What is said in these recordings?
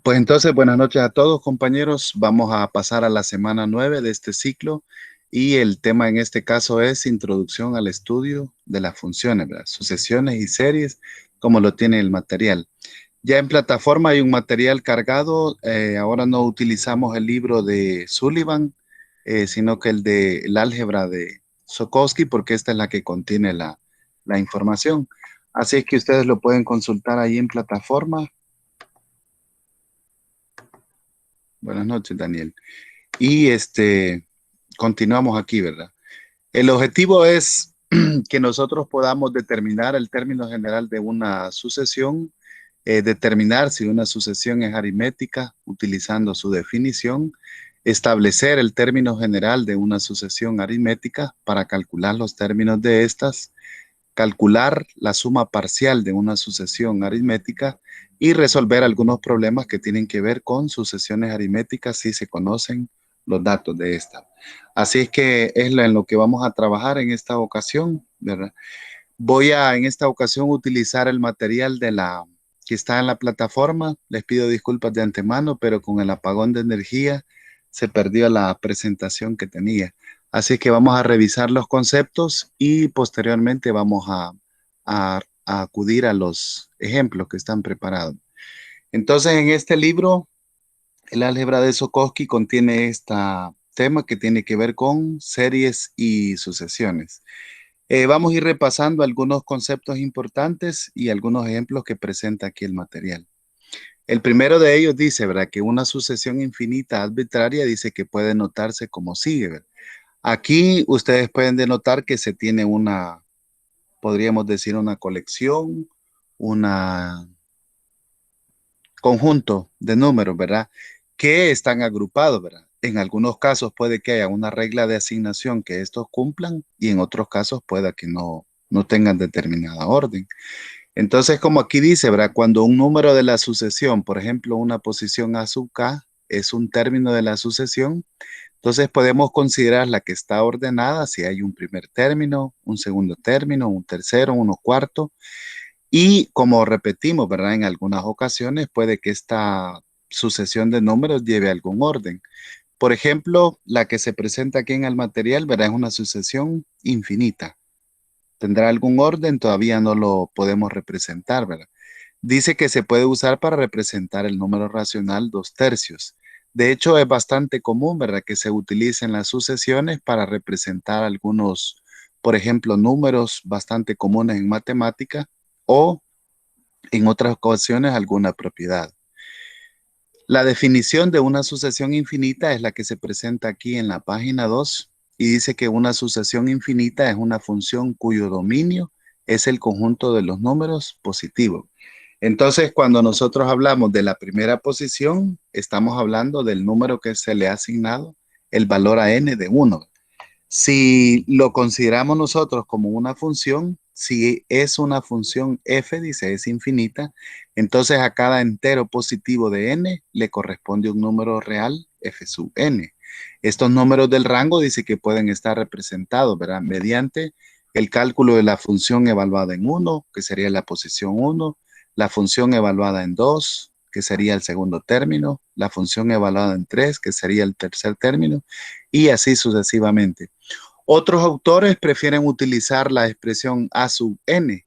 Pues entonces, buenas noches a todos, compañeros. Vamos a pasar a la semana 9 de este ciclo y el tema en este caso es introducción al estudio de las funciones, ¿verdad? Sucesiones y series, como lo tiene el material. Ya en plataforma hay un material cargado. Ahora no utilizamos el libro de Sullivan, sino que el álgebra de Sokowski, porque esta es la que contiene la información. Así es que ustedes lo pueden consultar ahí en plataforma. Buenas noches, Daniel. Y continuamos aquí, ¿verdad? El objetivo es que nosotros podamos determinar el término general de una sucesión, determinar si una sucesión es aritmética utilizando su definición, establecer el término general de una sucesión aritmética para calcular los términos de estas, calcular la suma parcial de una sucesión aritmética y resolver algunos problemas que tienen que ver con sucesiones aritméticas si se conocen los datos de esta. Así es que es en lo que vamos a trabajar en esta ocasión, ¿verdad? Voy a en esta ocasión utilizar el material que está en la plataforma. Les pido disculpas de antemano, pero con el apagón de energía se perdió la presentación que tenía. Así que vamos a revisar los conceptos y posteriormente vamos a acudir a los ejemplos que están preparados. Entonces, en este libro, el álgebra de Sokowski contiene este tema que tiene que ver con series y sucesiones. Vamos a ir repasando algunos conceptos importantes y algunos ejemplos que presenta aquí el material. El primero de ellos dice, ¿verdad? Que una sucesión infinita arbitraria dice que puede notarse como sigue, ¿verdad? Aquí ustedes pueden denotar que se tiene podríamos decir, una colección, una conjunto de números, ¿verdad? Que están agrupados, ¿verdad? En algunos casos puede que haya una regla de asignación que estos cumplan y en otros casos pueda que no tengan determinada orden. Entonces, como aquí dice, ¿verdad? Cuando un número de la sucesión, por ejemplo, una posición a sub k, es un término de la sucesión, entonces podemos considerar la que está ordenada si hay un primer término, un segundo término, un tercero, uno cuarto. Y como repetimos, ¿verdad? En algunas ocasiones puede que esta sucesión de números lleve algún orden. Por ejemplo, la que se presenta aquí en el material, ¿verdad? Es una sucesión infinita. ¿Tendrá algún orden? Todavía no lo podemos representar, ¿verdad? Dice que se puede usar para representar el número racional 2/3. De hecho, es bastante común, ¿verdad? Que se utilicen las sucesiones para representar algunos, por ejemplo, números bastante comunes en matemática o en otras ocasiones alguna propiedad. La definición de una sucesión infinita es la que se presenta aquí en la página 2 y dice que una sucesión infinita es una función cuyo dominio es el conjunto de los números positivos. Entonces, cuando nosotros hablamos de la primera posición, estamos hablando del número que se le ha asignado el valor a n de 1. Si lo consideramos nosotros como una función, si es una función f, dice, es infinita, entonces a cada entero positivo de n le corresponde un número real f sub n. Estos números del rango dice que pueden estar representados, ¿verdad? Mediante el cálculo de la función evaluada en 1, que sería la posición 1, la función evaluada en 2, que sería el segundo término, la función evaluada en 3, que sería el tercer término, y así sucesivamente. Otros autores prefieren utilizar la expresión A sub n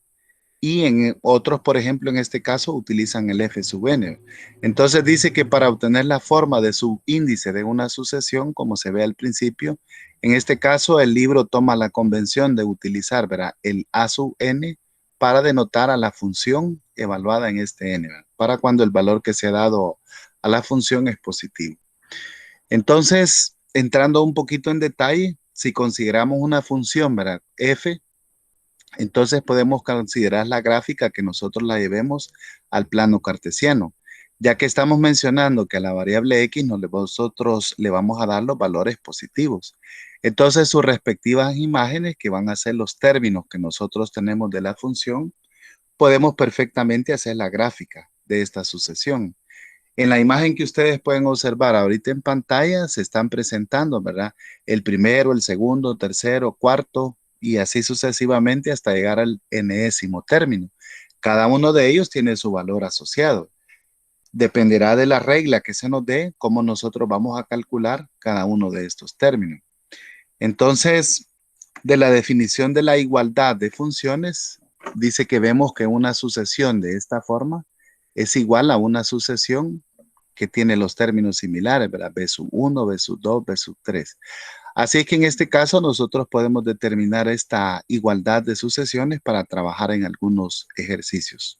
y en otros, por ejemplo, en este caso, utilizan el F sub n. Entonces dice que para obtener la forma de subíndice de una sucesión, como se ve al principio, en este caso el libro toma la convención de utilizar, ¿verdad?, el A sub n para denotar a la función evaluada en este n, ¿verdad?, para cuando el valor que se ha dado a la función es positivo. Entonces, entrando un poquito en detalle, si consideramos una función, ¿verdad? F, entonces podemos considerar la gráfica que nosotros la llevemos al plano cartesiano, ya que estamos mencionando que a la variable X nosotros le vamos a dar los valores positivos. Entonces, sus respectivas imágenes, que van a ser los términos que nosotros tenemos de la función, podemos perfectamente hacer la gráfica de esta sucesión. En la imagen que ustedes pueden observar ahorita en pantalla se están presentando, ¿verdad? El primero, el segundo, tercero, cuarto y así sucesivamente hasta llegar al enésimo término. Cada uno de ellos tiene su valor asociado. Dependerá de la regla que se nos dé, cómo nosotros vamos a calcular cada uno de estos términos. Entonces, de la definición de la igualdad de funciones, dice que vemos que una sucesión de esta forma es igual a una sucesión que tiene los términos similares, ¿verdad? B sub 1, B sub 2, B sub 3. Así que en este caso nosotros podemos determinar esta igualdad de sucesiones para trabajar en algunos ejercicios.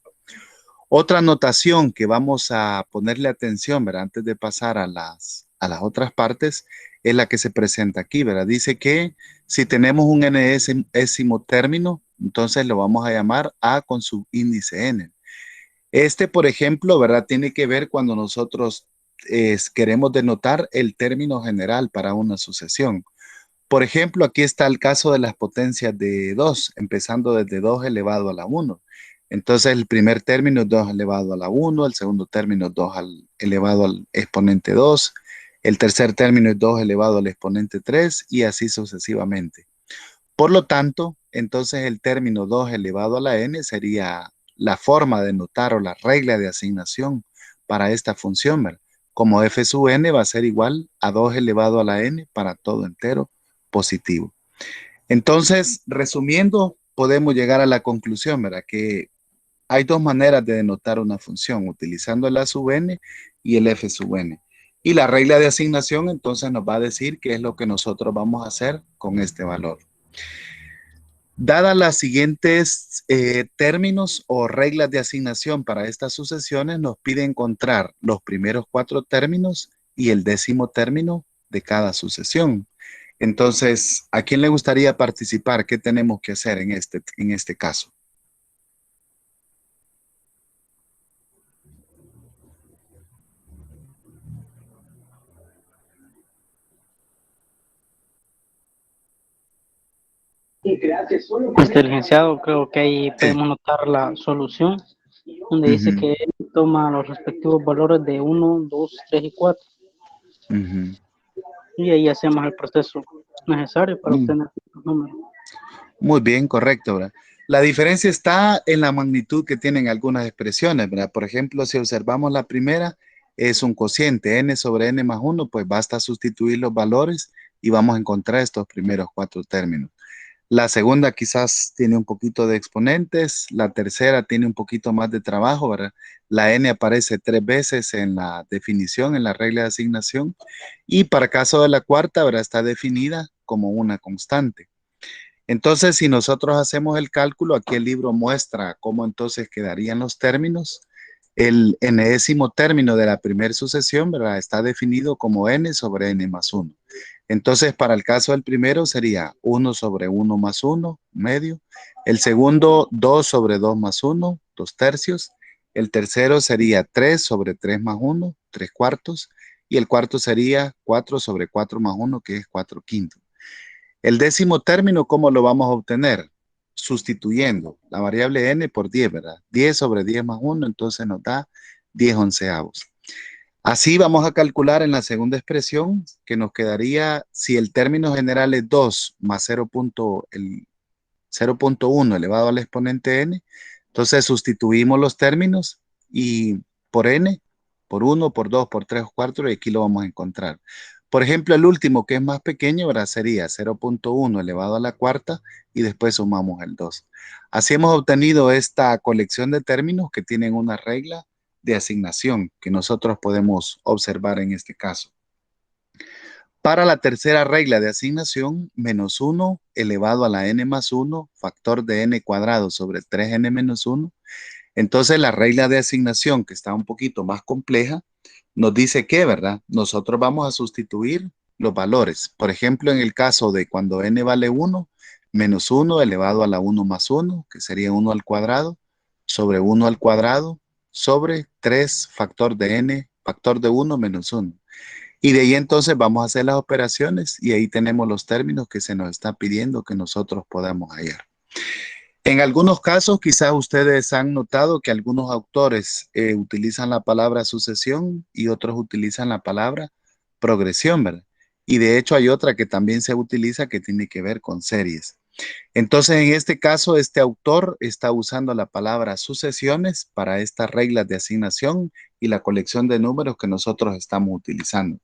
Otra notación que vamos a ponerle atención, ¿verdad? Antes de pasar a las otras partes, es la que se presenta aquí, ¿verdad? Dice que si tenemos un enésimo término, entonces lo vamos a llamar A con su índice n. Este, por ejemplo, ¿verdad? Tiene que ver cuando nosotros queremos denotar el término general para una sucesión. Por ejemplo, aquí está el caso de las potencias de 2, empezando desde 2 elevado a la 1. Entonces, el primer término es 2 elevado a la 1, el segundo término es 2 elevado al exponente 2, el tercer término es 2 elevado al exponente 3 y así sucesivamente. Por lo tanto, entonces el término 2 elevado a la n sería la forma de notar o la regla de asignación para esta función, ¿verdad? Como f sub n va a ser igual a 2 elevado a la n para todo entero positivo. Entonces, resumiendo, podemos llegar a la conclusión, ¿verdad? Que hay dos maneras de denotar una función, utilizando el a sub n y el f sub n. Y la regla de asignación entonces nos va a decir qué es lo que nosotros vamos a hacer con este valor. Dadas las siguientes términos o reglas de asignación para estas sucesiones, nos pide encontrar los primeros 4 términos y el 10º término de cada sucesión. Entonces, ¿a quién le gustaría participar? ¿Qué tenemos que hacer en este caso? Licenciado, creo que ahí Sí. podemos notar la solución, donde dice Ujú, que toma los respectivos valores de 1, 2, 3 y 4, ujú. y ahí hacemos el proceso necesario para Mm, obtener los números. Muy bien, correcto, ¿verdad? La diferencia está en la magnitud que tienen algunas expresiones, ¿verdad? Por ejemplo, si observamos la primera, es un cociente n sobre n más 1, pues basta sustituir los valores y vamos a encontrar estos primeros 4 términos. La segunda quizás tiene un poquito de exponentes, la tercera tiene un poquito más de trabajo, ¿verdad? La n aparece 3 veces en la definición, en la regla de asignación, y para caso de la cuarta, ¿verdad? Está definida como una constante. Entonces, si nosotros hacemos el cálculo, aquí el libro muestra cómo entonces quedarían los términos. El enésimo término de la primera sucesión, ¿verdad? Está definido como n sobre n más 1. Entonces, para el caso del primero sería 1 sobre 1 más 1, medio. El segundo, 2 sobre 2 más 1, 2 tercios. El tercero sería 3 sobre 3 más 1, 3 cuartos. Y el cuarto sería 4 sobre 4 más 1, que es 4 quintos. El 10º término, ¿cómo lo vamos a obtener? Sustituyendo la variable n por 10, ¿verdad? 10 sobre 10 más 1, entonces nos da 10 onceavos. Así vamos a calcular en la segunda expresión que nos quedaría, si el término general es 2 más 0.1 elevado al exponente n, entonces sustituimos los términos y por n, por 1, por 2, por 3 o 4, y aquí lo vamos a encontrar. Por ejemplo, el último, que es más pequeño, ¿verdad? Sería 0.1 elevado a la cuarta y después sumamos el 2. Así hemos obtenido esta colección de términos que tienen una regla de asignación que nosotros podemos observar en este caso. Para la tercera regla de asignación, menos 1 elevado a la n más 1, factor de n cuadrado sobre 3n menos 1. Entonces la regla de asignación, que está un poquito más compleja, nos dice que, ¿verdad? Nosotros vamos a sustituir los valores. Por ejemplo, en el caso de cuando n vale 1, menos 1 elevado a la 1 más 1, que sería 1 al cuadrado, sobre 1 al cuadrado, sobre 3 factor de n, factor de 1 menos 1. Y de ahí entonces vamos a hacer las operaciones y ahí tenemos los términos que se nos está pidiendo que nosotros podamos hallar. En algunos casos, quizás ustedes han notado que algunos autores utilizan la palabra sucesión y otros utilizan la palabra progresión, ¿verdad? Y de hecho hay otra que también se utiliza que tiene que ver con series. Entonces, en este caso, este autor está usando la palabra sucesiones para estas reglas de asignación y la colección de números que nosotros estamos utilizando.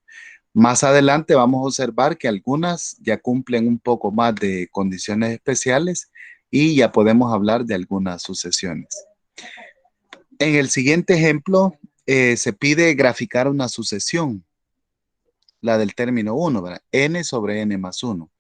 Más adelante vamos a observar que algunas ya cumplen un poco más de condiciones especiales y ya podemos hablar de algunas sucesiones. En el siguiente ejemplo, se pide graficar una sucesión, la del término 1, ¿verdad? N sobre N más 1.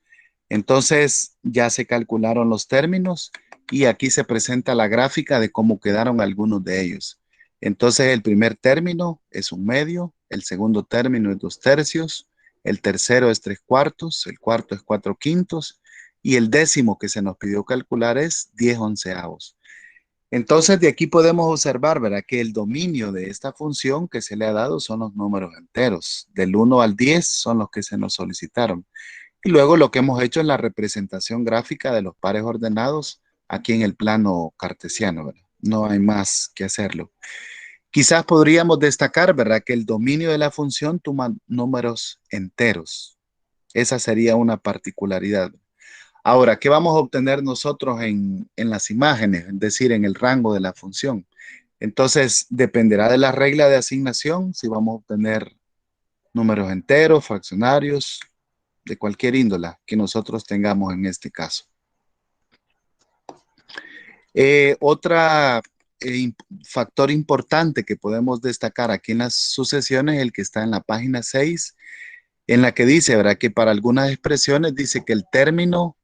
Entonces ya se calcularon los términos y aquí se presenta la gráfica de cómo quedaron algunos de ellos. Entonces el primer término es un medio, el segundo término es 2/3, el tercero es 3/4, el cuarto es 4/5 y el décimo que se nos pidió calcular es 10/11. Entonces de aquí podemos observar, ¿verdad? Que el dominio de esta función que se le ha dado son los números enteros. Del 1 al 10 son los que se nos solicitaron. Y luego lo que hemos hecho es la representación gráfica de los pares ordenados aquí en el plano cartesiano, ¿verdad? No hay más que hacerlo. Quizás podríamos destacar, ¿verdad? Que el dominio de la función toma números enteros. Esa sería una particularidad. Ahora, ¿qué vamos a obtener nosotros en las imágenes? Es decir, en el rango de la función. Entonces, dependerá de la regla de asignación si vamos a obtener números enteros, fraccionarios, de cualquier índola que nosotros tengamos en este caso. Otra factor importante que podemos destacar aquí en las sucesiones es el que está en la página 6, en la que dice, ¿verdad? Que para algunas expresiones dice que el término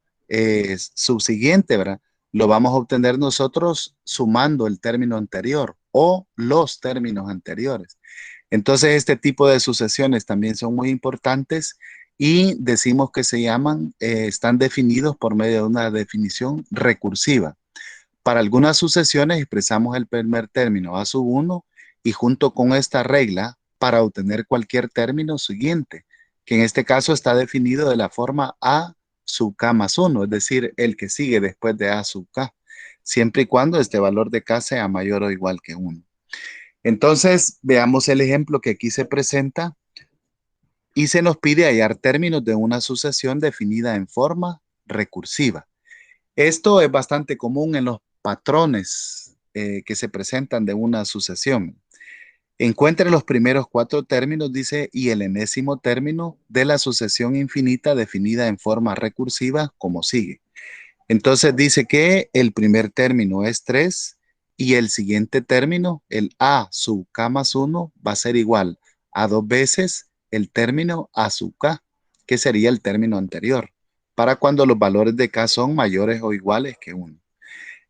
subsiguiente, ¿verdad? Lo vamos a obtener nosotros sumando el término anterior o los términos anteriores. Entonces, este tipo de sucesiones también son muy importantes y decimos que se llaman, están definidos por medio de una definición recursiva. Para algunas sucesiones expresamos el primer término A sub 1 y junto con esta regla para obtener cualquier término siguiente, que en este caso está definido de la forma A sub K más 1, es decir, el que sigue después de A sub K, siempre y cuando este valor de K sea mayor o igual que 1. Entonces, veamos el ejemplo que aquí se presenta y se nos pide hallar términos de una sucesión definida en forma recursiva. Esto es bastante común en los patrones que se presentan de una sucesión. Encuentre los primeros 4 términos, dice, y el enésimo término de la sucesión infinita definida en forma recursiva como sigue. Entonces dice que el primer término es 3 y el siguiente término, el A sub K más 1, va a ser igual a 2 veces el término A sub K, que sería el término anterior, para cuando los valores de K son mayores o iguales que 1.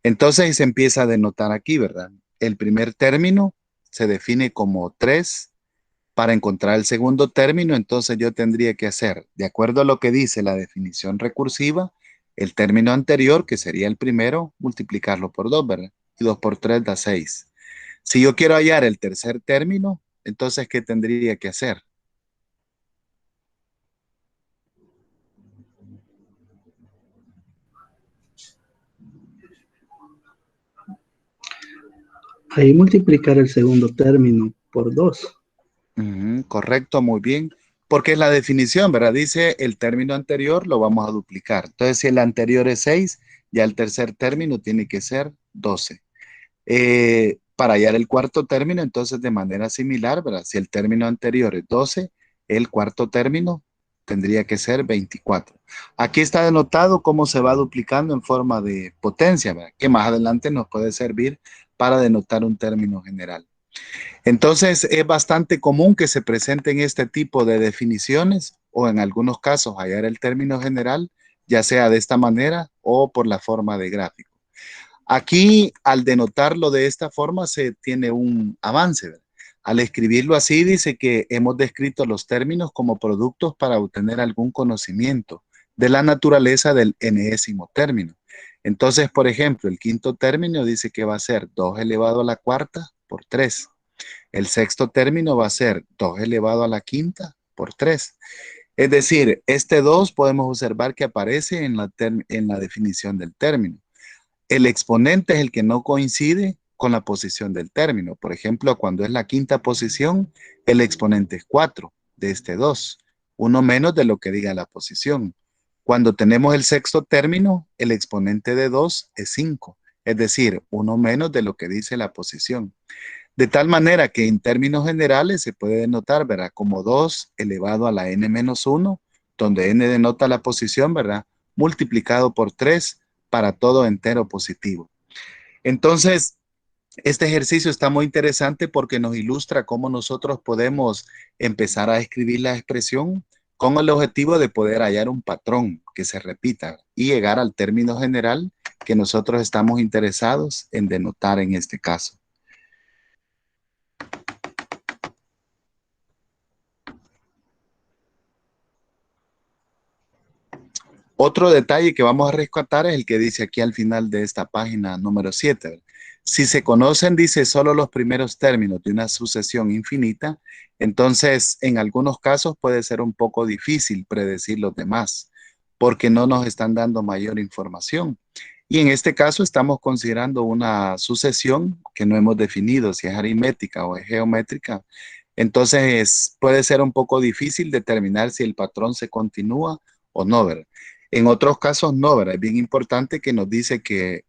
Entonces se empieza a denotar aquí, ¿verdad? El primer término se define como 3. Para encontrar el segundo término, entonces yo tendría que hacer, de acuerdo a lo que dice la definición recursiva, el término anterior, que sería el primero, multiplicarlo por 2, ¿verdad? Y 2 por 3 da 6. Si yo quiero hallar el tercer término, entonces, ¿qué tendría que hacer? Ahí multiplicar el segundo término por 2. Correcto, muy bien. Porque es la definición, ¿verdad? Dice el término anterior lo vamos a duplicar. Entonces, si el anterior es 6, ya el tercer término tiene que ser 12. Para hallar el cuarto término, entonces de manera similar, ¿verdad? Si el término anterior es 12, el cuarto término tendría que ser 24. Aquí está denotado cómo se va duplicando en forma de potencia, ¿verdad? Que más adelante nos puede servir para denotar un término general. Entonces, es bastante común que se presenten este tipo de definiciones o en algunos casos hallar el término general, ya sea de esta manera o por la forma de gráfico. Aquí, al denotarlo de esta forma, se tiene un avance, ¿verdad? Al escribirlo así, dice que hemos descrito los términos como productos para obtener algún conocimiento de la naturaleza del enésimo término. Entonces, por ejemplo, el quinto término dice que va a ser 2 elevado a la cuarta por 3. El sexto término va a ser 2 elevado a la quinta por 3. Es decir, este 2 podemos observar que aparece en la definición del término. El exponente es el que no coincide con la posición del término. Por ejemplo, cuando es la quinta posición, el exponente es 4 de este 2, uno menos de lo que diga la posición. Cuando tenemos el sexto término, el exponente de 2 es 5, es decir, uno menos de lo que dice la posición. De tal manera que en términos generales se puede denotar, ¿verdad? Como 2 elevado a la n menos 1, donde n denota la posición, ¿verdad? Multiplicado por 3 para todo entero positivo. Entonces, este ejercicio está muy interesante porque nos ilustra cómo nosotros podemos empezar a escribir la expresión con el objetivo de poder hallar un patrón que se repita y llegar al término general que nosotros estamos interesados en denotar en este caso. Otro detalle que vamos a rescatar es el que dice aquí al final de esta página número 7. Si se conocen, dice, solo los primeros términos de una sucesión infinita, entonces en algunos casos puede ser un poco difícil predecir los demás, porque no nos están dando mayor información. Y en este caso estamos considerando una sucesión que no hemos definido si es aritmética o es geométrica. Entonces puede ser un poco difícil determinar si el patrón se continúa o no, ¿verdad? En otros casos no, ¿verdad? Es bien importante que nos dice que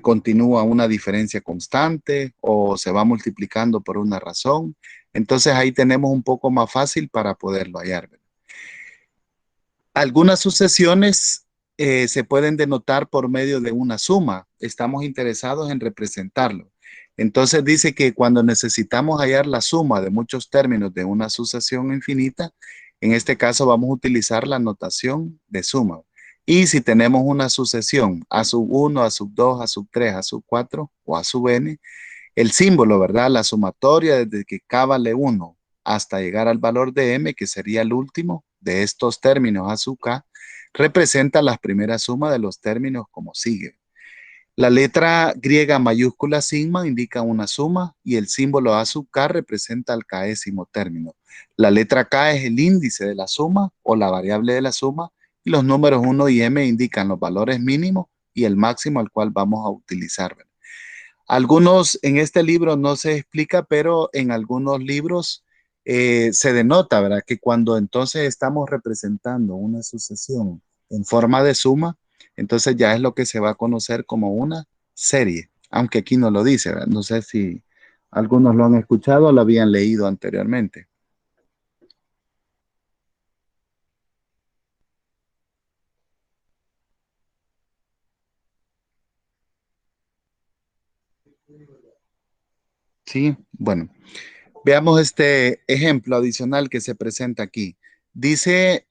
continúa una diferencia constante o se va multiplicando por una razón. Entonces ahí tenemos un poco más fácil para poderlo hallar, ¿verdad? Algunas sucesiones se pueden denotar por medio de una suma. Estamos interesados en representarlo. Entonces dice que cuando necesitamos hallar la suma de muchos términos de una sucesión infinita, en este caso vamos a utilizar la notación de suma. Y si tenemos una sucesión a sub 1, a sub 2, a sub 3, a sub 4 o a sub n, el símbolo, ¿verdad? La sumatoria desde que k vale 1 hasta llegar al valor de m, que sería el último de estos términos a sub k, representa las primeras sumas de los términos como sigue. La letra griega mayúscula sigma indica una suma y el símbolo a sub k representa el késimo término. La letra k es el índice de la suma o la variable de la suma y los números 1 y m indican los valores mínimos y el máximo al cual vamos a utilizar, ¿verdad? Algunos en este libro no se explica, pero en algunos libros se denota, ¿verdad? Que cuando entonces estamos representando una sucesión en forma de suma, entonces ya es lo que se va a conocer como una serie, aunque aquí no lo dice, ¿verdad? No sé si algunos lo han escuchado o lo habían leído anteriormente. Sí, bueno. Veamos este ejemplo adicional que se presenta aquí. Dice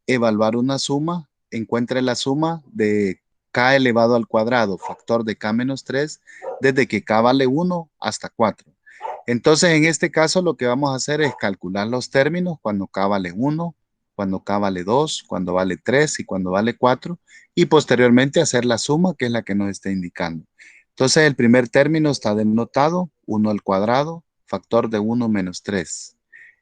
evaluar una suma, encuentre la suma de k elevado al cuadrado, factor de k menos 3, desde que k vale 1 hasta 4. Entonces, en este caso, lo que vamos a hacer es calcular los términos cuando k vale 1, cuando k vale 2, cuando vale 3 y cuando vale 4, y posteriormente hacer la suma, que es la que nos está indicando. Entonces, el primer término está denotado, 1 al cuadrado, factor de 1 menos 3.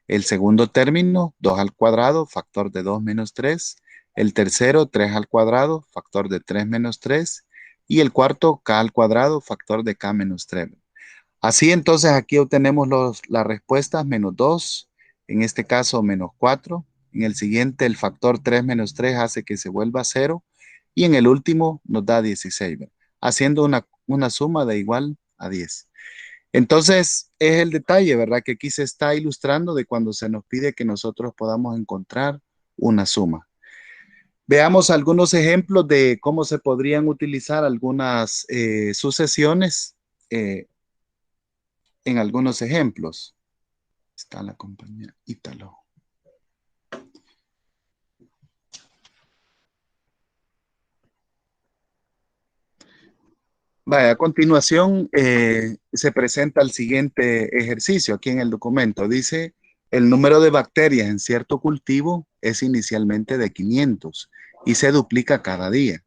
El segundo término, 2 al cuadrado, factor de 2 menos 3. El tercero, 3 al cuadrado, factor de 3 menos 3. Y el cuarto, k al cuadrado, factor de k menos 3. Así entonces aquí obtenemos las respuestas menos 2, en este caso menos 4. En el siguiente, el factor 3 menos 3 hace que se vuelva 0. Y en el último nos da 16, ¿verdad? Haciendo una suma de igual a 10. Entonces, es el detalle, ¿verdad? Que aquí se está ilustrando de cuando se nos pide que nosotros podamos encontrar una suma. Veamos algunos ejemplos de cómo se podrían utilizar algunas sucesiones en algunos ejemplos. Está la compañía Ítalo. Vaya, a continuación se presenta el siguiente ejercicio aquí en el documento. Dice, el número de bacterias en cierto cultivo es inicialmente de 500 y se duplica cada día.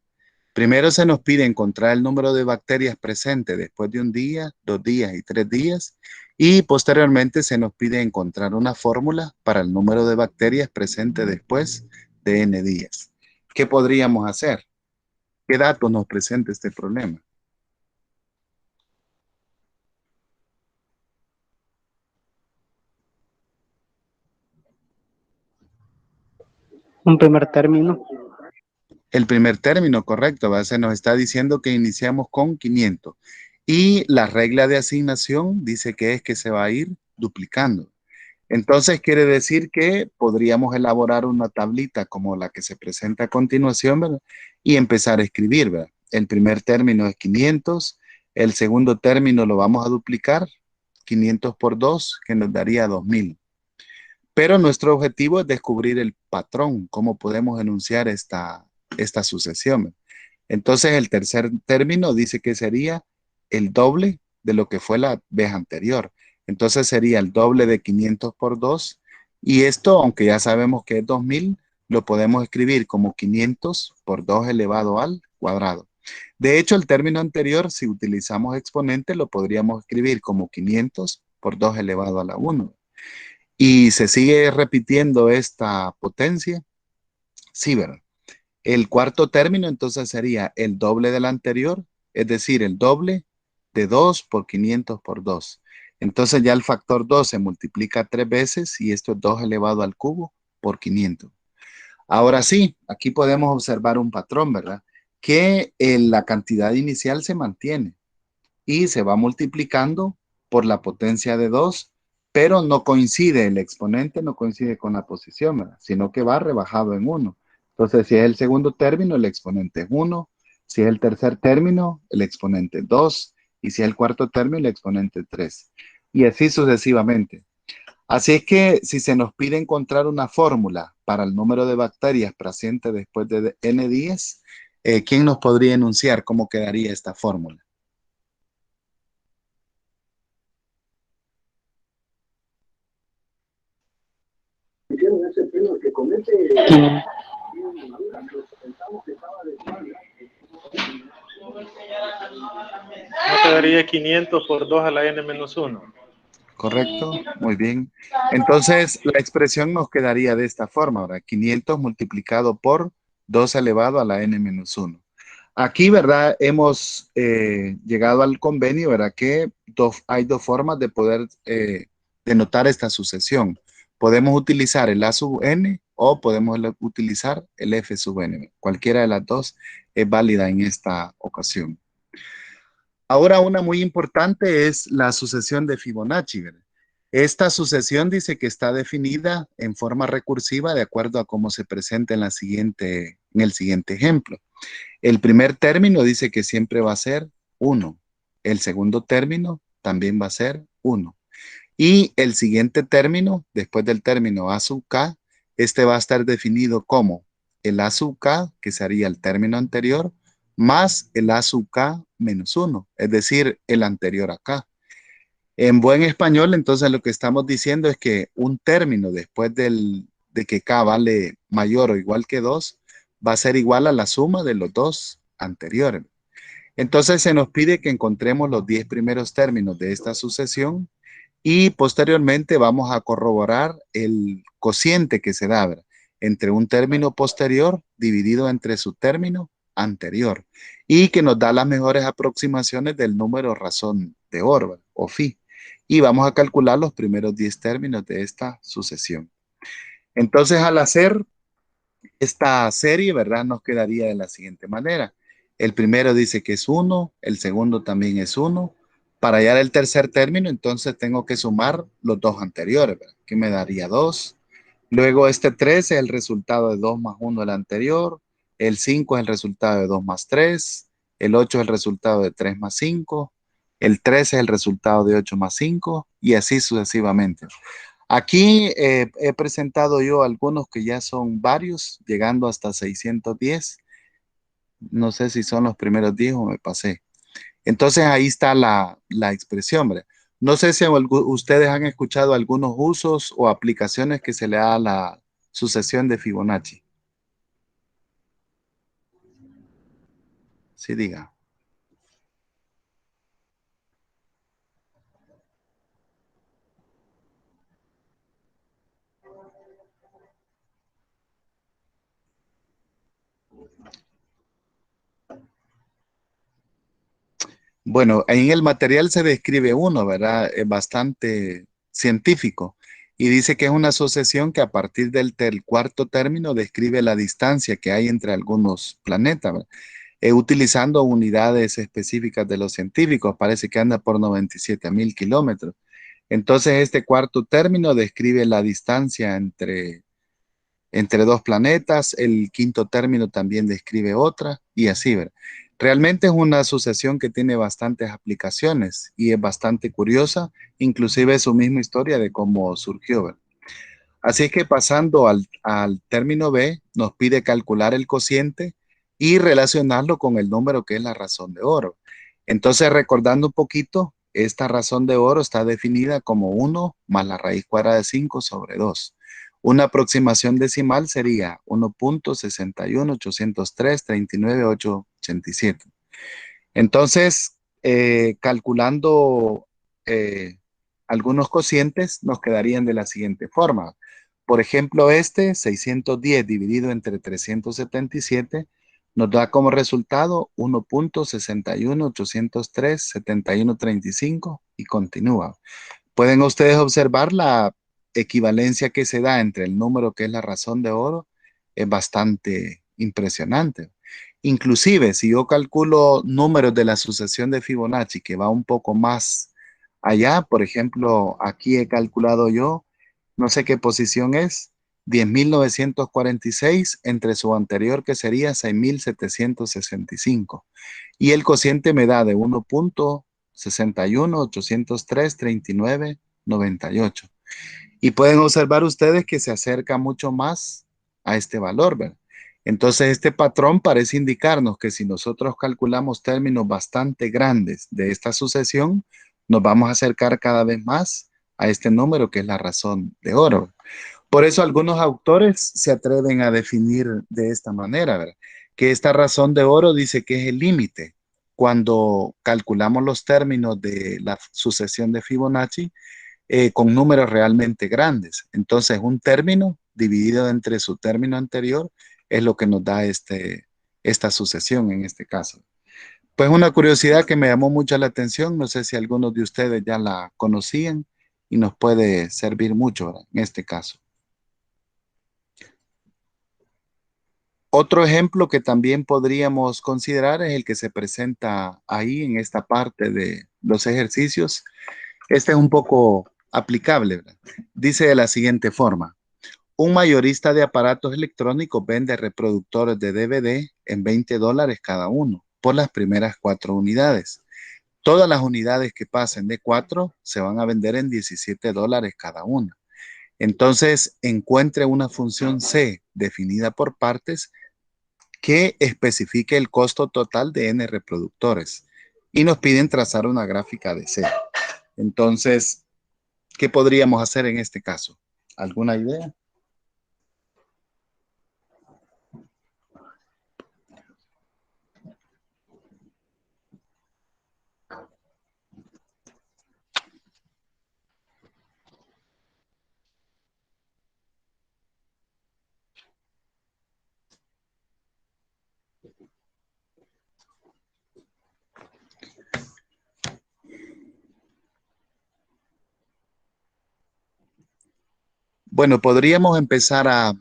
Primero se nos pide encontrar el número de bacterias presentes después de un día, 2 días y 3 días. Y posteriormente se nos pide encontrar una fórmula para el número de bacterias presentes después de n días. ¿Qué podríamos hacer? ¿Qué datos nos presenta este problema? Un primer término. El primer término, correcto, se nos está diciendo que iniciamos con 500. Y la regla de asignación dice que es que se va a ir duplicando. Entonces quiere decir que podríamos elaborar una tablita como la que se presenta a continuación, ¿verdad? Y empezar a escribir, ¿verdad? El primer término es 500, el segundo término lo vamos a duplicar, 500 por 2, que nos daría 2000. Pero nuestro objetivo es descubrir el patrón, cómo podemos enunciar esta sucesión. Entonces el tercer término dice que sería el doble de lo que fue la vez anterior. Entonces sería el doble de 500 por 2. Y esto, aunque ya sabemos que es 2000, lo podemos escribir como 500 por 2 elevado al cuadrado. De hecho, el término anterior, si utilizamos exponente, lo podríamos escribir como 500 por 2 elevado a la 1. Y se sigue repitiendo esta potencia. Sí, ¿verdad? El cuarto término entonces sería el doble del anterior, es decir, el doble de 2 por 500 por 2. Entonces ya el factor 2 se multiplica 3 veces y esto es 2 elevado al cubo por 500. Ahora sí, aquí podemos observar un patrón, ¿verdad? Que la cantidad inicial se mantiene y se va multiplicando por la potencia de 2, pero no coincide, el exponente no coincide con la posición, ¿verdad? Sino que va rebajado en 1. Entonces, si es el segundo término, el exponente es 1. Si es el tercer término, el exponente es 2. Y si es el cuarto término, el exponente es 3. Y así sucesivamente. Así es que si se nos pide encontrar una fórmula para el número de bacterias presentes después de n días, ¿quién nos podría enunciar cómo quedaría esta fórmula? Quin- No quedaría 500 por 2 a la n-1. ¿Correcto? Muy bien. Entonces, la expresión nos quedaría de esta forma, ahora 500 multiplicado por 2 elevado a la n-1. Aquí, ¿verdad? Hemos llegado al convenio, ¿verdad? Que hay dos formas de poder denotar esta sucesión. Podemos utilizar el a sub n o podemos utilizar el f sub n. Cualquiera de las dos es válida en esta ocasión. Ahora una muy importante es la sucesión de Fibonacci, ¿verdad? Esta sucesión dice que está definida en forma recursiva de acuerdo a cómo se presenta en en el siguiente ejemplo. El primer término dice que siempre va a ser 1. El segundo término también va a ser 1. Y el siguiente término, después del término a sub k, este va a estar definido como el a sub k, que sería el término anterior, más el a sub k menos 1, es decir, el anterior a k. En buen español, entonces lo que estamos diciendo es que un término después de que k vale mayor o igual que 2, va a ser igual a la suma de los dos anteriores. Entonces se nos pide que encontremos los 10 primeros términos de esta sucesión y posteriormente vamos a corroborar el cociente que se da, ¿verdad? Entre un término posterior dividido entre su término anterior y que nos da las mejores aproximaciones del número razón de Orban o phi. Y vamos a calcular los primeros 10 términos de esta sucesión. Entonces, al hacer esta serie, ¿verdad? Nos quedaría de la siguiente manera. El primero dice que es 1, el segundo también es 1. Para hallar el tercer término, entonces tengo que sumar los dos anteriores, ¿verdad? Que me daría 2. Luego este 3 es el resultado de 2 más 1 del anterior. El 5 es el resultado de 2 más 3. El 8 es el resultado de 3 más 5. El 13 es el resultado de 8 más 5. Y así sucesivamente. Aquí he presentado yo algunos que ya son varios, llegando hasta 610. No sé si son los primeros 10 o me pasé. Entonces ahí está la expresión, ¿verdad? No sé si ustedes han escuchado algunos usos o aplicaciones que se le da a la sucesión de Fibonacci. Sí, diga. Bueno, en el material se describe uno, ¿verdad? Es bastante científico Y dice que es una sucesión que a partir del cuarto término describe la distancia que hay entre algunos planetas, ¿verdad? Utilizando unidades específicas de los científicos. Parece que anda por 97.000 kilómetros. Entonces, este cuarto término describe la distancia entre dos planetas. El quinto término también describe otra y así, ¿verdad? Realmente es una sucesión que tiene bastantes aplicaciones y es bastante curiosa, inclusive su misma historia de cómo surgió, ¿verdad? Así es que pasando al término B, nos pide calcular el cociente y relacionarlo con el número que es la razón de oro. Entonces, recordando un poquito, esta razón de oro está definida como 1 más la raíz cuadrada de 5 sobre 2. Una aproximación decimal sería 1.61803.39.887. Entonces, calculando eh, algunos cocientes, nos quedarían de la siguiente forma. Por ejemplo, este 610 dividido entre 377 nos da como resultado 1.61803.7135 y continúa. Pueden ustedes observar la equivalencia que se da entre el número que es la razón de oro. Es bastante impresionante. Inclusive, si yo calculo números de la sucesión de Fibonacci que va un poco más allá, por ejemplo, aquí he calculado yo, no sé qué posición es, 10.946 entre su anterior que sería 6.765. Y el cociente me da de 1.61803.39.98. Y pueden observar ustedes que se acerca mucho más a este valor, ¿verdad? Entonces, este patrón parece indicarnos que si nosotros calculamos términos bastante grandes de esta sucesión, nos vamos a acercar cada vez más a este número que es la razón de oro. Por eso algunos autores se atreven a definir de esta manera, ¿verdad? Que esta razón de oro dice que es el límite. Cuando calculamos los términos de la sucesión de Fibonacci, con números realmente grandes. Entonces, un término dividido entre su término anterior es lo que nos da esta sucesión en este caso. Pues una curiosidad que me llamó mucho la atención, no sé si algunos de ustedes ya la conocían y nos puede servir mucho, ¿verdad? En este caso. Otro ejemplo que también podríamos considerar es el que se presenta ahí en esta parte de los ejercicios. Este es un poco aplicable, ¿verdad? Dice de la siguiente forma: un mayorista de aparatos electrónicos vende reproductores de DVD en $20 cada uno por las primeras 4 unidades. Todas las unidades que pasen de 4 se van a vender en $17 cada una. Entonces, encuentre una función C definida por partes que especifique el costo total de N reproductores. Y nos piden trazar una gráfica de C. Entonces, ¿qué podríamos hacer en este caso? ¿Alguna idea? Bueno, podríamos empezar a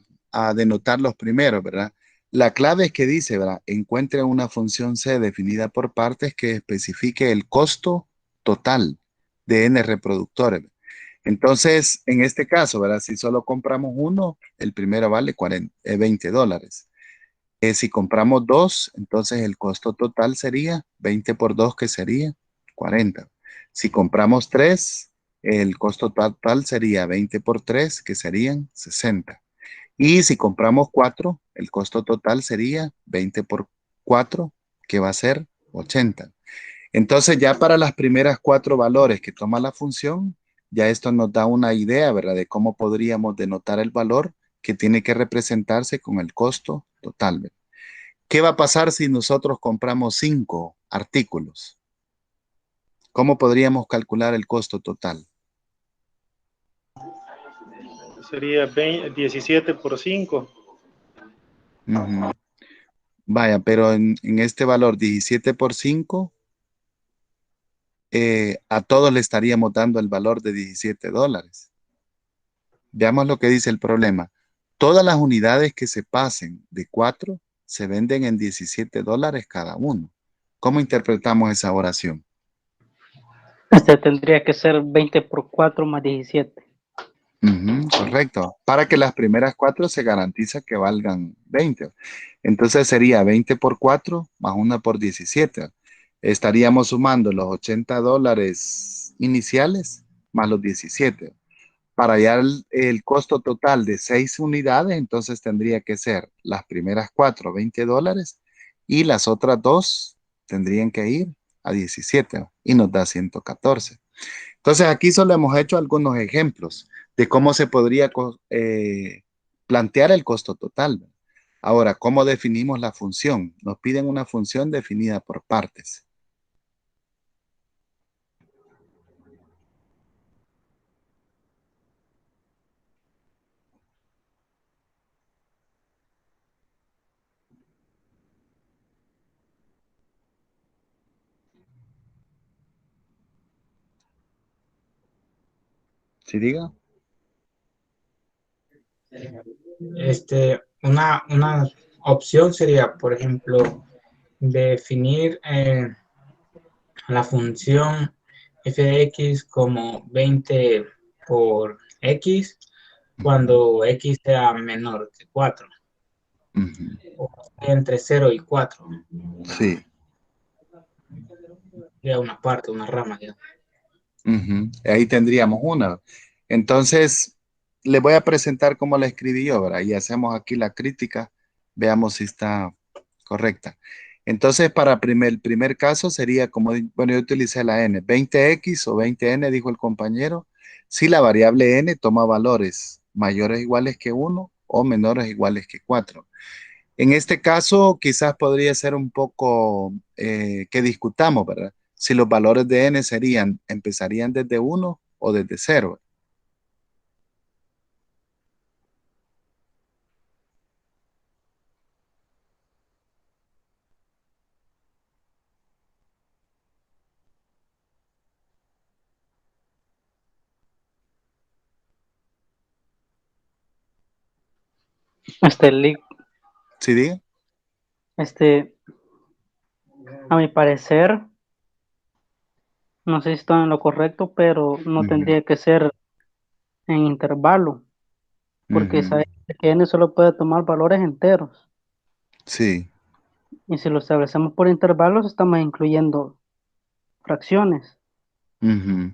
denotar los primeros, ¿verdad? La clave es que dice, ¿verdad? Encuentre una función C definida por partes que especifique el costo total de N reproductores. Entonces, en este caso, ¿verdad? Si solo compramos uno, el primero vale $20. Si compramos dos, entonces el costo total sería 20 por 2, que sería 40. Si compramos tres, el costo total sería 20 por 3, que serían 60. Y si compramos cuatro, el costo total sería 20 por 4, que va a ser 80. Entonces, ya para las primeras 4 valores que toma la función, ya esto nos da una idea, ¿verdad? De cómo podríamos denotar el valor que tiene que representarse con el costo total, ¿verdad? ¿Qué va a pasar si nosotros compramos 5 artículos? ¿Cómo podríamos calcular el costo total? Sería 17 por 5. Ujú. Vaya, pero en este valor 17 por 5, a todos le estaríamos dando el valor de $17. Veamos lo que dice el problema. Todas las unidades que se pasen de 4 se venden en $17 cada uno. ¿Cómo interpretamos esa oración? Tendría que ser 20 por 4 más 17. Ujú, correcto. Para que las primeras 4 se garantiza que valgan 20. Entonces sería 20 por 4 más 1 por 17. Estaríamos sumando los $80 iniciales más los 17. Para hallar el costo total de 6 unidades, entonces tendría que ser las primeras 4, $20, y las otras 2 tendrían que ir a 17 y nos da 114. Entonces aquí solo hemos hecho algunos ejemplos de cómo se podría plantear el costo total. Ahora, ¿cómo definimos la función? Nos piden una función definida por partes. ¿Sí diga? Una opción sería, por ejemplo, definir la función f de x como 20 por x cuando x sea menor que 4, Ujú. o entre 0 y 4, Sí. ya una parte, una rama. Ya. Ujú. Ahí tendríamos una. Entonces, le voy a presentar cómo la escribí yo, ¿verdad? Y hacemos aquí la crítica. Veamos si está correcta. Entonces, para el primer caso sería como, bueno, yo utilicé la n, 20x o 20n, dijo el compañero, si la variable n toma valores mayores o iguales que 1 o menores o iguales que 4. En este caso, quizás podría ser un poco que discutamos, ¿verdad? Si los valores de n empezarían desde 1 o desde 0. Lee, ¿Sí diga? este, a mi parecer, no sé si estoy en lo correcto, pero no Ujú, tendría que ser en intervalo, porque ujú. sabes que n solo puede tomar valores enteros. Sí, Y si lo establecemos por intervalos, estamos incluyendo fracciones. ujú.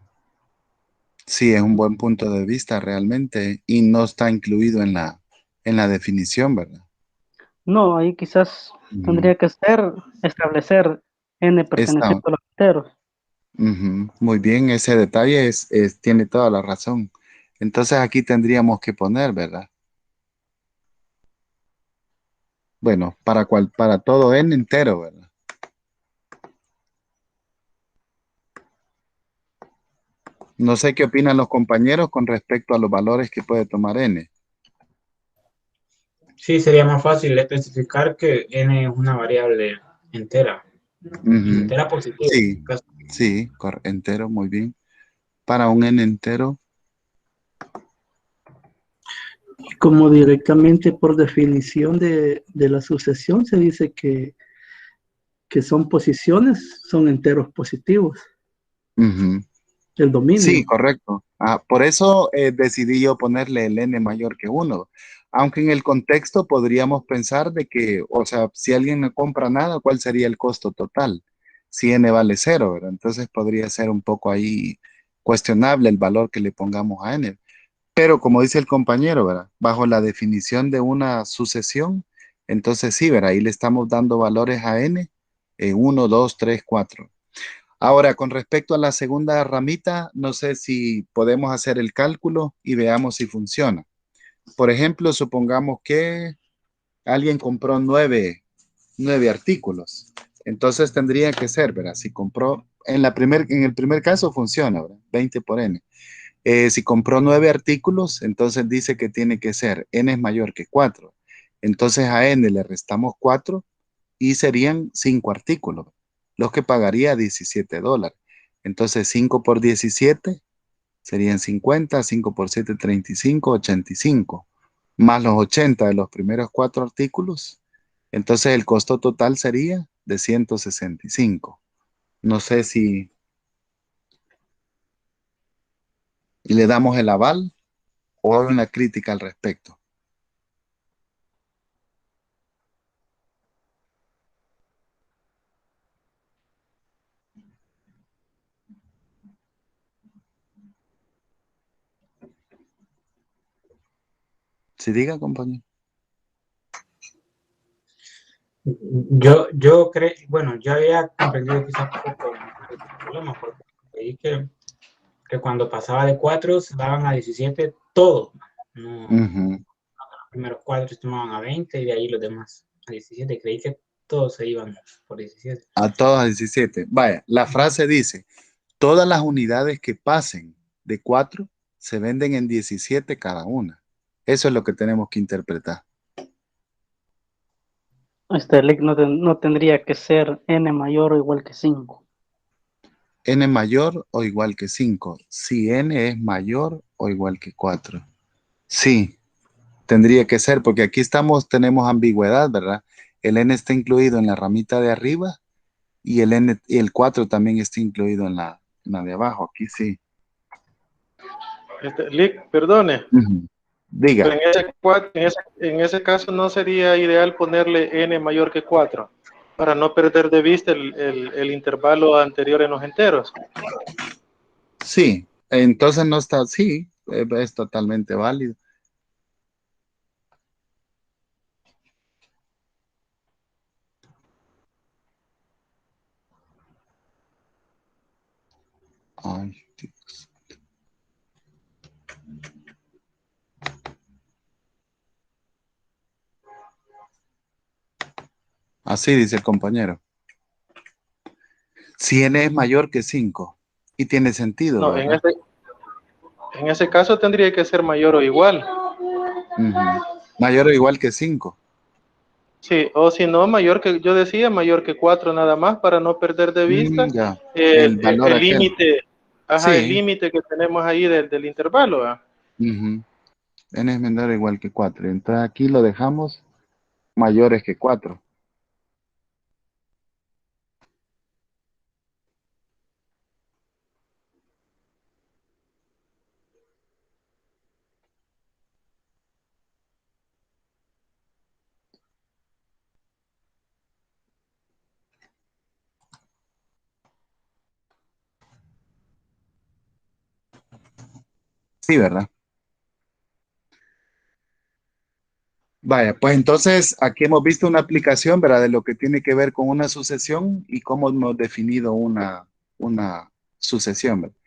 Sí, es un buen punto de vista realmente y no está incluido en la definición, ¿verdad? No, ahí quizás Ujú. tendría que ser establecer n Está, perteneciente a los enteros. ujú. Muy bien, ese detalle tiene toda la razón. Entonces aquí tendríamos que poner, ¿verdad? Bueno, para todo n entero, ¿verdad? No sé qué opinan los compañeros con respecto a los valores que puede tomar n. Sí, sería más fácil especificar que n es una variable entera, Ujú. entera positiva. En Sí, este caso. sí, entero, muy bien. Para un n entero, Como directamente por definición de la sucesión se dice que son posiciones, son enteros positivos, ujú. el Sí, dominio. correcto. Por eso decidí yo ponerle el n mayor que uno. Aunque en el contexto podríamos pensar de que, o sea, si alguien no compra nada, ¿cuál sería el costo total? Si n vale cero, ¿verdad? Entonces podría ser un poco ahí cuestionable el valor que le pongamos a n. Pero como dice el compañero, ¿verdad? Bajo la definición de una sucesión, entonces sí, ¿verdad? Ahí le estamos dando valores a n, 1, 2, 3, 4. Ahora, con respecto a la segunda ramita, no sé si podemos hacer el cálculo y veamos si funciona. Por ejemplo, supongamos que alguien compró nueve artículos. Entonces tendría que ser, ¿verdad? Si compró, en el primer caso funciona, ¿verdad? 20 por n. Si compró 9 artículos, entonces dice que tiene que ser n es mayor que 4. Entonces a n le restamos 4 y serían 5 artículos, los que pagaría $17. Entonces 5 por 17 Serían 50, 5 por 7, 35, 85. Más los 80 de los primeros 4 artículos. Entonces el costo total sería de 165. No sé si le damos el aval o hay una crítica al respecto. Si diga, compañero. Yo creo, bueno, yo había comprendido quizás un poco el problema, porque veí que cuando pasaba de 4 se daban a 17 todo. No, Ujú. los primeros 4 se tomaban a 20 y de ahí los demás a 17. Creí que todos se iban por 17. A todos a 17. Vaya, la frase dice, todas las unidades que pasen de 4 se venden en 17 cada una. Eso es lo que tenemos que interpretar. Lic no tendría que ser n mayor o igual que 5. N mayor o igual que 5. Si n es mayor o igual que 4. Sí, tendría que ser, porque aquí tenemos ambigüedad, ¿verdad? El n está incluido en la ramita de arriba y el 4 también está incluido en la de abajo. Aquí sí. Lic, perdone, Ujú. pero Diga. en ese caso no sería ideal ponerle n mayor que 4 para no perder de vista el intervalo anterior en los enteros. Sí, entonces no está, sí, es totalmente válido. Ay, Dios. Así dice el compañero. Si n es mayor que 5 y tiene sentido, No, ¿verdad? en ese caso tendría que ser mayor o igual. Ujú. Mayor o igual que 5. Sí, o si no, yo decía mayor que 4 nada más para no perder de vista Ya, el valor el aquel. límite, ajá, el Sí. límite que tenemos ahí del intervalo. ¿Va? Ujú. N es menor o igual que 4. Entonces aquí lo dejamos mayores que 4. Sí, ¿verdad? Vaya, pues entonces aquí hemos visto una aplicación, ¿verdad? De lo que tiene que ver con una sucesión y cómo hemos definido una sucesión, ¿verdad?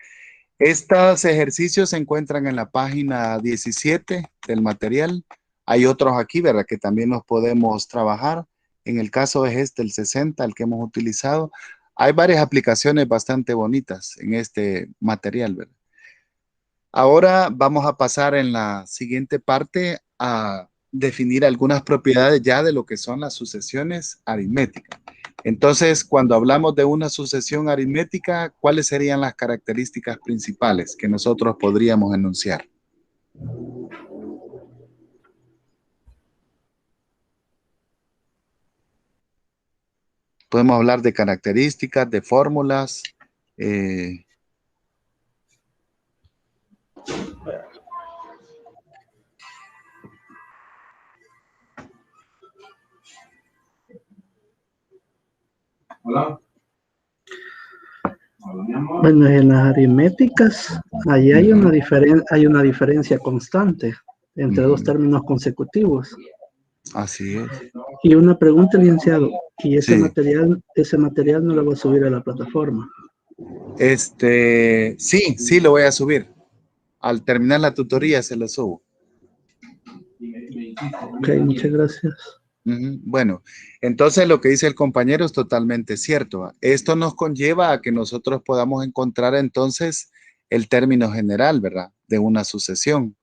Estos ejercicios se encuentran en la página 17 del material. Hay otros aquí, ¿verdad? Que también los podemos trabajar. En el caso es el 60, el que hemos utilizado. Hay varias aplicaciones bastante bonitas en este material, ¿verdad? Ahora vamos a pasar en la siguiente parte a definir algunas propiedades ya de lo que son las sucesiones aritméticas. Entonces, cuando hablamos de una sucesión aritmética, ¿cuáles serían las características principales que nosotros podríamos enunciar? Podemos hablar de características, de fórmulas. eh, Hola. Bueno, en las aritméticas, ahí hay hay una diferencia constante entre dos Ujú. términos consecutivos. Así es. Y una pregunta, licenciado, ¿y Sí. ese material no lo va a subir a la plataforma? Sí, lo voy a subir. Al terminar la tutoría se lo subo. Ok, muchas gracias. Ujú. Bueno, entonces lo que dice el compañero es totalmente cierto. ¿Va? Esto nos conlleva a que nosotros podamos encontrar entonces el término general, ¿verdad? De una sucesión.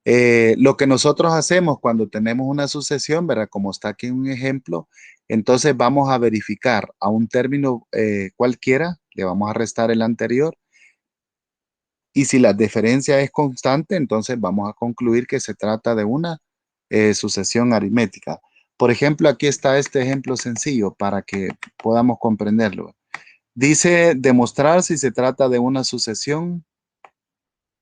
Lo que nosotros hacemos cuando tenemos una sucesión, ¿verdad? Como está aquí un ejemplo, entonces vamos a verificar a un término cualquiera, le vamos a restar el anterior Y si la diferencia es constante, entonces vamos a concluir que se trata de una sucesión aritmética. Por ejemplo, aquí está este ejemplo sencillo para que podamos comprenderlo. Dice demostrar si se trata de una sucesión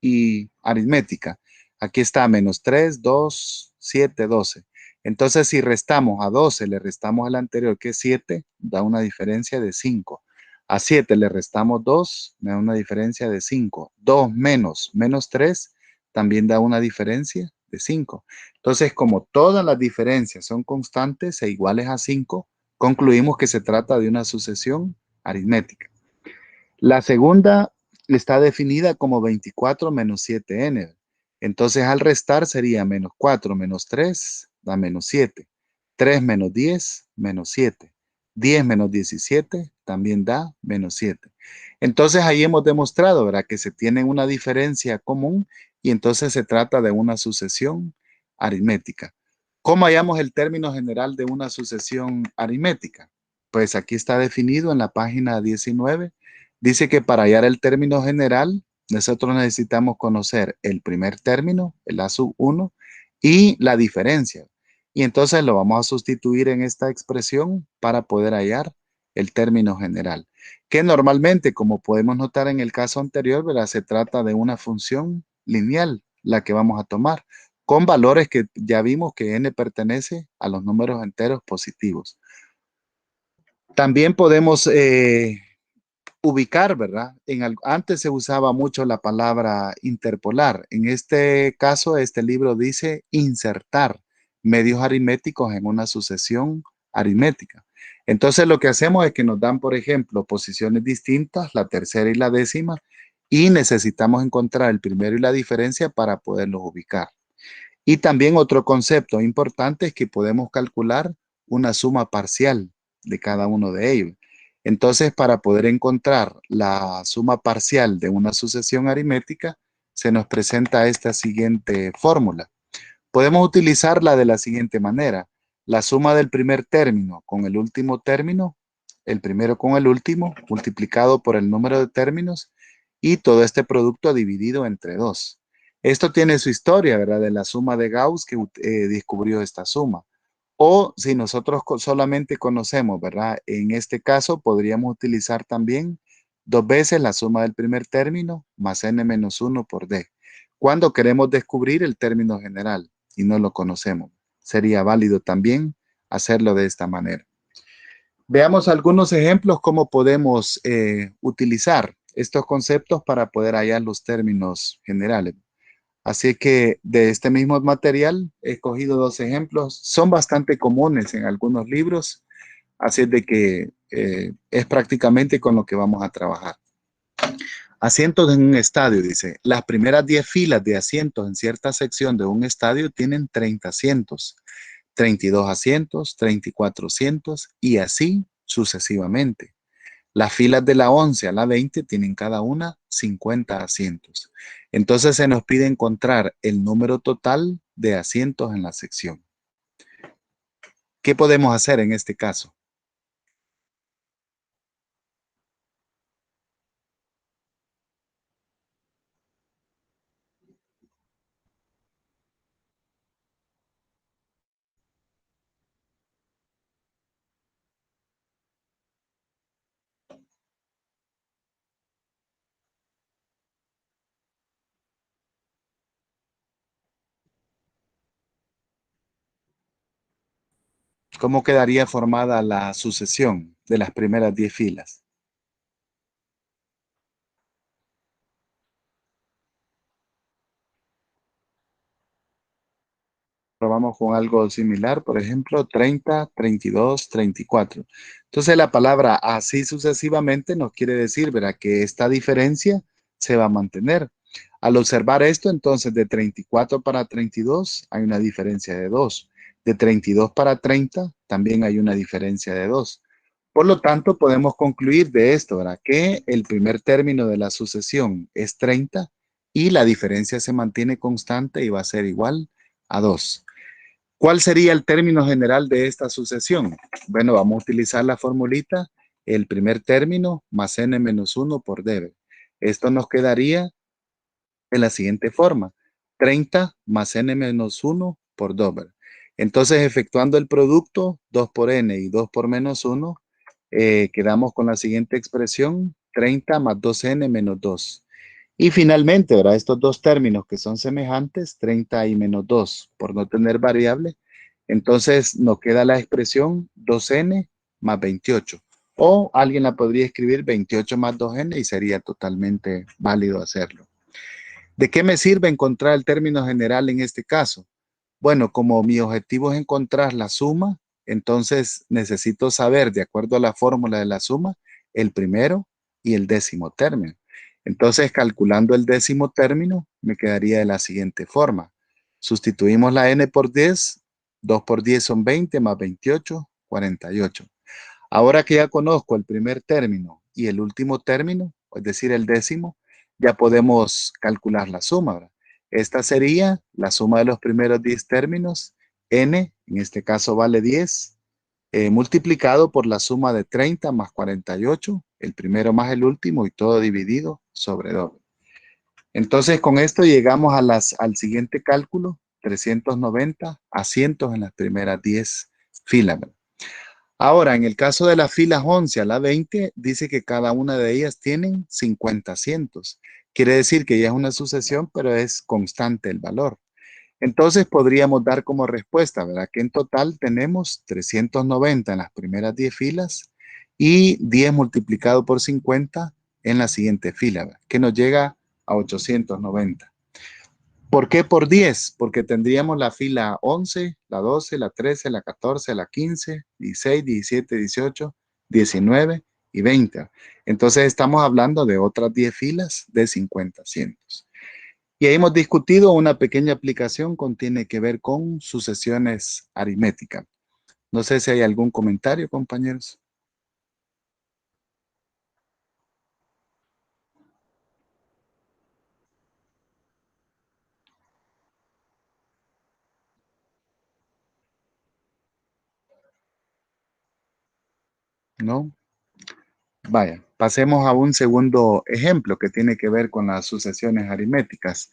y aritmética. Aquí está menos 3, 2, 7, 12. Entonces, si restamos a 12, le restamos al anterior, que es 7, da una diferencia de 5. A 7 le restamos 2, me da una diferencia de 5. 2 menos 3 también da una diferencia de 5. Entonces, como todas las diferencias son constantes e iguales a 5, concluimos que se trata de una sucesión aritmética. La segunda está definida como 24 menos 7n. Entonces, al restar sería menos 4 menos 3 da menos 7. 3 menos 10, menos 7. 10 menos 17 también da menos 7. Entonces, ahí hemos demostrado, ¿verdad?, que se tiene una diferencia común y entonces se trata de una sucesión aritmética. ¿Cómo hallamos el término general de una sucesión aritmética? Pues aquí está definido en la página 19. Dice que para hallar el término general, nosotros necesitamos conocer el primer término, el A sub 1, y la diferencia. Y entonces lo vamos a sustituir en esta expresión para poder hallar el término general. Que normalmente, como podemos notar en el caso anterior, ¿verdad?, se trata de una función lineal, la que vamos a tomar, con valores que ya vimos que n pertenece a los números enteros positivos. También podemos ubicar, ¿verdad? Antes se usaba mucho la palabra interpolar. En este caso, este libro dice insertar medios aritméticos en una sucesión aritmética. Entonces, lo que hacemos es que nos dan, por ejemplo, posiciones distintas, la tercera y la décima, y necesitamos encontrar el primero y la diferencia para poderlos ubicar. Y también otro concepto importante es que podemos calcular una suma parcial de cada uno de ellos. Entonces, para poder encontrar la suma parcial de una sucesión aritmética, se nos presenta esta siguiente fórmula. Podemos utilizarla de la siguiente manera. La suma del primer término con el último término, el primero con el último, multiplicado por el número de términos, y todo este producto dividido entre 2. Esto tiene su historia, ¿verdad?, de la suma de Gauss que descubrió esta suma. O si nosotros solamente conocemos, ¿verdad?, en este caso podríamos utilizar también 2 veces la suma del primer término más n menos 1 por d. Cuando queremos descubrir el término general y no lo conocemos, sería válido también hacerlo de esta manera. Veamos algunos ejemplos cómo podemos utilizar estos conceptos para poder hallar los términos generales. Así que de este mismo material he escogido 2 ejemplos. Son bastante comunes en algunos libros, así de que es prácticamente con lo que vamos a trabajar. Asientos en un estadio, dice. Las primeras 10 filas de asientos en cierta sección de un estadio tienen 30 asientos, 32 asientos, 34 asientos y así sucesivamente. Las filas de la 11 a la 20 tienen cada una 50 asientos. Entonces se nos pide encontrar el número total de asientos en la sección. ¿Qué podemos hacer en este caso? ¿Cómo quedaría formada la sucesión de las primeras 10 filas? Probamos con algo similar, por ejemplo, 30, 32, 34. Entonces la palabra así sucesivamente nos quiere decir, ¿verdad?, que esta diferencia se va a mantener. Al observar esto, entonces de 34 para 32 hay una diferencia de 2. De 32 para 30 también hay una diferencia de 2. Por lo tanto, podemos concluir de esto, ¿verdad?, que el primer término de la sucesión es 30 y la diferencia se mantiene constante y va a ser igual a 2. ¿Cuál sería el término general de esta sucesión? Bueno, vamos a utilizar la formulita, el primer término más n menos 1 por d. Esto nos quedaría de la siguiente forma. 30 más n menos 1 por 2, ¿verdad? Entonces, efectuando el producto, 2 por n y 2 por menos 1, quedamos con la siguiente expresión, 30 más 2n menos 2. Y finalmente, ¿verdad? Estos dos términos que son semejantes, 30 y menos 2, por no tener variable, entonces nos queda la expresión 2n más 28. O alguien la podría escribir 28 más 2n y sería totalmente válido hacerlo. ¿De qué me sirve encontrar el término general en este caso? Bueno, como mi objetivo es encontrar la suma, entonces necesito saber, de acuerdo a la fórmula de la suma, el primero y el décimo término. Entonces, calculando el décimo término, me quedaría de la siguiente forma. Sustituimos la n por 10, 2 por 10 son 20, más 28, 48. Ahora que ya conozco el primer término y el último término, es decir, el décimo, ya podemos calcular la suma, ¿verdad? Esta sería la suma de los primeros 10 términos, n, en este caso vale 10, multiplicado por la suma de 30 más 48, el primero más el último y todo dividido sobre 2. Entonces, con esto llegamos al siguiente cálculo, 390 asientos en las primeras 10 filas, ¿verdad? Ahora, en el caso de las filas 11 a la 20, dice que cada una de ellas tienen 50 asientos. Quiere decir que ya es una sucesión, pero es constante el valor. Entonces podríamos dar como respuesta, ¿verdad? Que en total tenemos 390 en las primeras 10 filas y 10 multiplicado por 50 en la siguiente fila, ¿verdad? Que nos llega a 890. ¿Por qué por 10? Porque tendríamos la fila 11, la 12, la 13, la 14, la 15, 16, 17, 18, 19 y 20. Entonces estamos hablando de otras 10 filas de 50 asientos. Y ahí hemos discutido una pequeña aplicación que tiene que ver con sucesiones aritméticas. No sé si hay algún comentario, compañeros. ¿No? Vaya, pasemos a un segundo ejemplo que tiene que ver con las sucesiones aritméticas.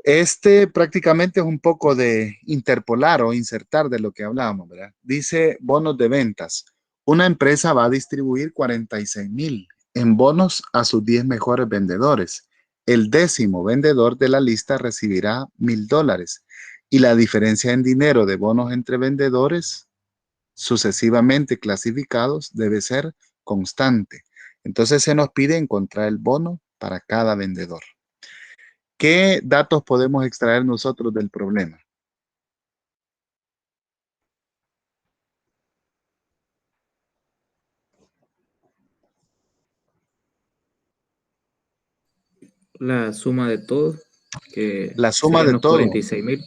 Este prácticamente es un poco de interpolar o insertar de lo que hablábamos, ¿verdad? Dice bonos de ventas. Una empresa va a distribuir 46,000 en bonos a sus 10 mejores vendedores. El 10º vendedor de la lista recibirá $1,000 y la diferencia en dinero de bonos entre vendedores sucesivamente clasificados debe ser constante. Entonces se nos pide encontrar el bono para cada vendedor. ¿Qué datos podemos extraer nosotros del problema? La suma de todo, que La suma serían de los todo. 46,000.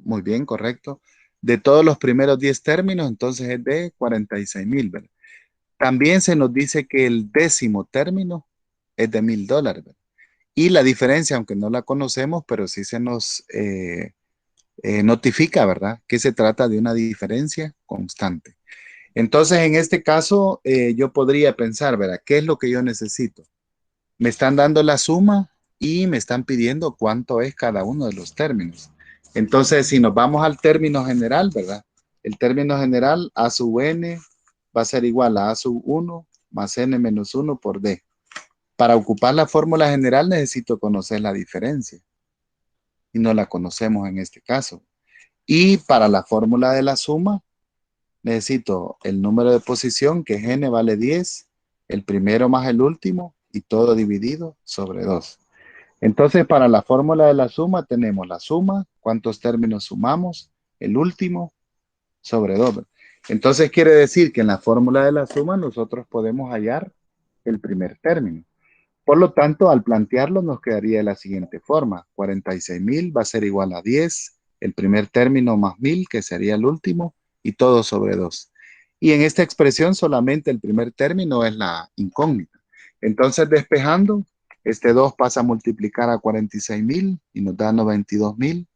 Muy bien, correcto. De todos los primeros 10 términos, entonces es de 46,000, ¿verdad? También se nos dice que el 10º término es de $1,000, ¿verdad? Y la diferencia, aunque no la conocemos, pero sí se nos notifica, ¿verdad? Que se trata de una diferencia constante. Entonces, en este caso, yo podría pensar, ¿verdad? ¿Qué es lo que yo necesito? Me están dando la suma y me están pidiendo cuánto es cada uno de los términos. Entonces, si nos vamos al término general, ¿verdad? El término general, A sub n va a ser igual a sub 1 más n menos 1 por d. Para ocupar la fórmula general necesito conocer la diferencia. Y no la conocemos en este caso. Y para la fórmula de la suma, necesito el número de posición, que es n vale 10, el primero más el último, y todo dividido sobre 2. Entonces, para la fórmula de la suma, tenemos la suma, cuántos términos sumamos, el último, sobre 2. Entonces, quiere decir que en la fórmula de la suma, nosotros podemos hallar el primer término. Por lo tanto, al plantearlo, nos quedaría de la siguiente forma. 46,000 va a ser igual a 10, el primer término más 1,000, que sería el último, y todo sobre 2. Y en esta expresión solamente el primer término es la incógnita. Entonces, despejando, este 2 pasa a multiplicar a 46,000 y nos da 92,000.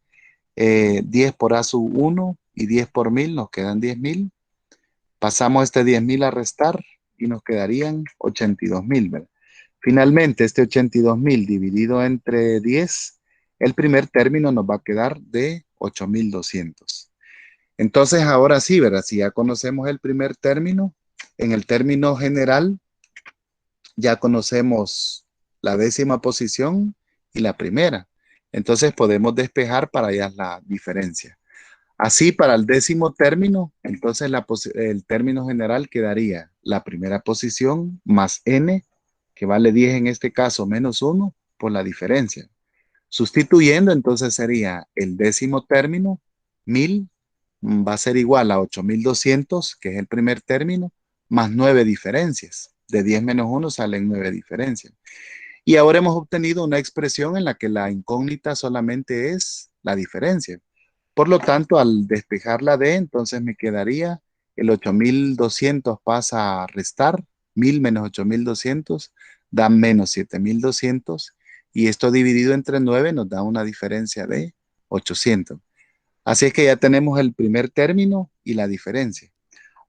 10 por A sub 1 y 10 por 1,000 nos quedan 10,000. Pasamos este 10,000 a restar y nos quedarían 82,000, ¿verdad? Finalmente, este 82,000 dividido entre 10, el primer término nos va a quedar de 8,200. Entonces, ahora sí, ¿verdad? Si ya conocemos el primer término, en el término general ya conocemos la décima posición y la primera. Entonces, podemos despejar para hallar la diferencia. Así, para el décimo término, entonces el término general quedaría la primera posición más n, que vale 10 en este caso, menos 1, por la diferencia. Sustituyendo, entonces sería el décimo término, 1000, va a ser igual a 8,200, que es el primer término, más 9 diferencias. De 10 menos 1 salen 9 diferencias. Y ahora hemos obtenido una expresión en la que la incógnita solamente es la diferencia. Por lo tanto, al despejar la D, entonces me quedaría el 8,200 pasa a restar, 1000 menos 8,200 da menos 7,200 y esto dividido entre 9 nos da una diferencia de 800. Así es que ya tenemos el primer término y la diferencia.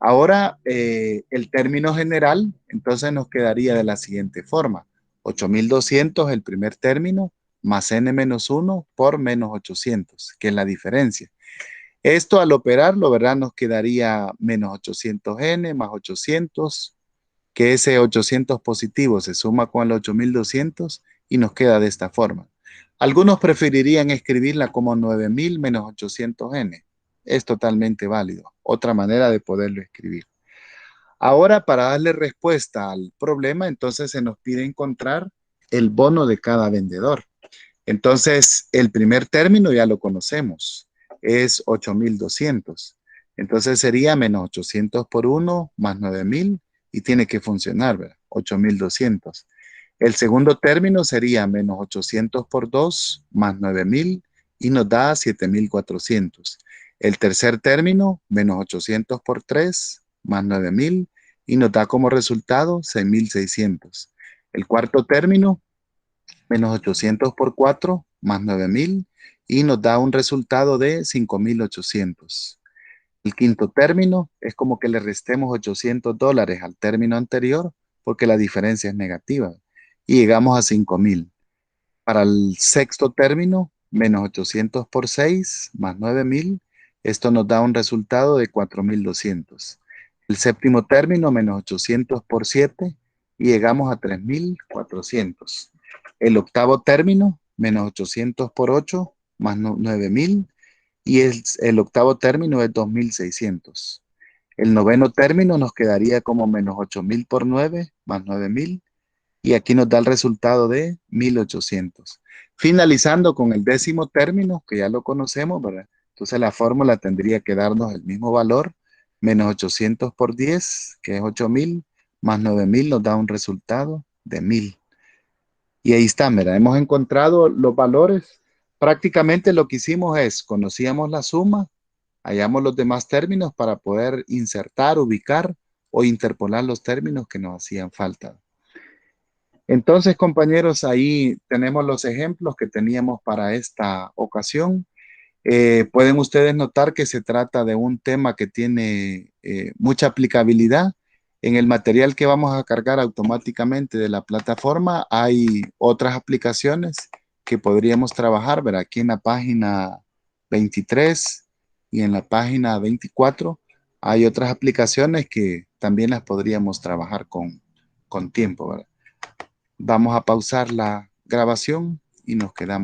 Ahora, el término general, entonces nos quedaría de la siguiente forma. 8,200 el primer término, más n menos 1 por menos 800, que es la diferencia. Esto al operarlo, ¿verdad? Nos quedaría menos 800n más 800, que ese 800 positivo se suma con el 8,200 y nos queda de esta forma. Algunos preferirían escribirla como 9,000 menos 800n. Es totalmente válido. Otra manera de poderlo escribir. Ahora, para darle respuesta al problema, entonces se nos pide encontrar el bono de cada vendedor. Entonces, el primer término ya lo conocemos, es 8,200. Entonces sería menos 800 por 1 más 9,000 y tiene que funcionar, ¿verdad? 8,200. El segundo término sería menos 800 por 2 más 9,000 y nos da 7,400. El tercer término, menos 800 por 3 más 9,000 y nos da como resultado 6,600. El cuarto término, menos 800 por 4 más 9,000 y nos da un resultado de 5,800. El quinto término es como que le restemos $800 al término anterior porque la diferencia es negativa y llegamos a 5,000. Para el sexto término, menos 800 por 6 más 9,000, esto nos da un resultado de 4,200. El séptimo término, menos 800 por 7 y llegamos a 3,400. El octavo término, menos 800 por 8 más 9,000 y el octavo término es 2,600. El noveno término nos quedaría como menos 8,000 por 9 más 9,000 y aquí nos da el resultado de 1,800. Finalizando con el décimo término, que ya lo conocemos, ¿verdad? Entonces la fórmula tendría que darnos el mismo valor, menos 800 por 10, que es 8,000, más 9,000 nos da un resultado de 1,000. Y ahí está, ¿verdad? Hemos encontrado los valores. Prácticamente lo que hicimos es, conocíamos la suma, hallamos los demás términos para poder insertar, ubicar o interpolar los términos que nos hacían falta. Entonces, compañeros, ahí tenemos los ejemplos que teníamos para esta ocasión. Pueden ustedes notar que se trata de un tema que tiene mucha aplicabilidad. En el material que vamos a cargar automáticamente de la plataforma hay otras aplicaciones que podríamos trabajar, ¿verdad? Aquí en la página 23 y en la página 24 hay otras aplicaciones que también las podríamos trabajar con tiempo, ¿verdad? Vamos a pausar la grabación y nos quedamos.